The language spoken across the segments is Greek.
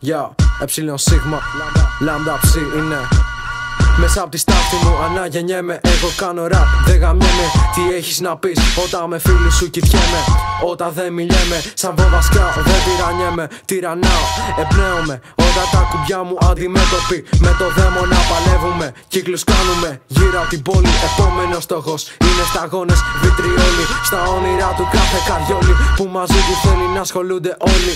Yo, έψιλον σίγμα, λάμδα ψι είναι. Μέσα απ' τη στάχτη μου αναγεννιέμαι. Εγώ κάνω ραπ, δεν γαμιέμαι. Τι έχεις να πεις όταν με φίλους σου κοιτιέμαι? Όταν δεν μιλιέμαι, σαν βόβασκάω, δεν τυραννιέμαι. Τυραννάω, εμπνέομαι όταν τα κουμπιά μου αντιμέτωποι. Με το δαίμονα παλεύουμε, κύκλους κάνουμε γύρω από την πόλη. Επόμενος στόχος είναι σταγόνες βιτριόλι. Στα όνειρά του κάθε καριόλι που μαζί του θέλει να ασχολούνται όλοι.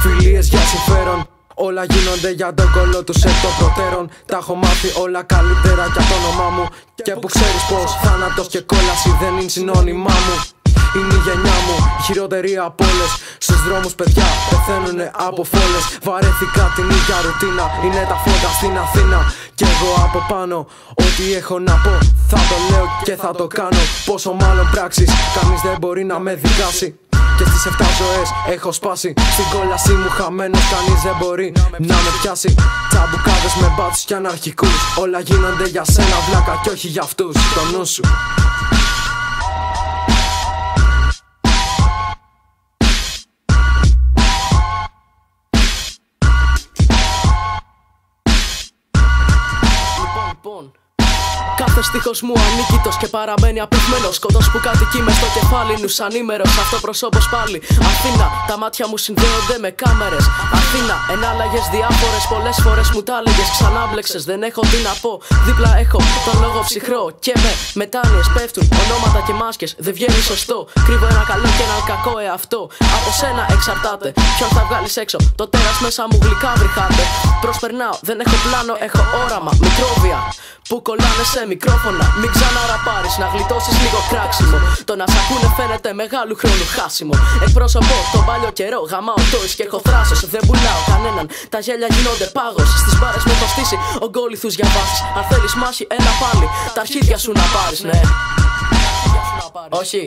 Φιλίες για συμφέρον, όλα γίνονται για τον κόλλο τους εκ των προτέρων. Τα έχω μάθει όλα καλύτερα για το όνομά μου. Και που ξέρεις πως θάνατος και κόλαση δεν είναι συνώνυμά μου. Είναι η γενιά μου, η χειρότερη από όλες. Στους δρόμους παιδιά πεθαίνουνε από φόλες. Βαρέθηκα την ίδια ρουτίνα, είναι τα φώτα στην Αθήνα. Κι εγώ από πάνω, ό,τι έχω να πω θα το λέω και θα το κάνω. Πόσο μάλλον πράξεις, κανείς δεν μπορεί να με δικάσει. Και στις 7 ζωές έχω σπάσει. Στην κόλασή μου χαμένος, κανείς δεν μπορεί να με πιάσει. Τσαμπουκάδες με μπάτσους και αναρχικούς. Όλα γίνονται για σένα βλάκα κι όχι για αυτούς. Το νου σου. Κάθε στίχος μου ανίκητος και παραμένει απειθμένος. Σκοτός που κατοικεί μες στο κεφάλι νους ανήμερος. Αυτοπροσώπος πάλι. Αθήνα, τα μάτια μου συνδέονται με κάμερες. Αθήνα, ενάλλαγες διάφορες. Πολλές φορές μου τα έλεγες, ξανά μπλέξες. Δεν έχω τι να πω. Δίπλα έχω τον λόγο ψυχρό. Και με μετάνοιες πέφτουν ονόματα και μάσκες. Δεν βγαίνει σωστό. Κρύβω ένα καλό και ένα κακό εαυτό. Από σένα εξαρτάται ποιον θα βγάλεις έξω. Το τέρας μέσα μου γλυκά βρυχάται. Προσπερνάω, δεν έχω πλάνο, έχω όραμα. Μικρόβια που κολλάνε σε μικρόφωνα. Μην ξαναραπάρεις, να γλιτώσεις λίγο κράξιμο. Το να σ' ακούνε φαίνεται μεγάλου χρόνου χάσιμο. Εκπροσωπώ τον παλιό καιρό, γαμάω toys και έχω θράσος. Δεν πουλάω κανέναν, τα γέλια γίνονται πάγος. Στις μπάρες μου έχω στήσει ογκόληθους για βάσεις. Αν θέλεις μάχη, ένα πάλι, τα αρχίδια σου να πάρεις, ναι. Όχι.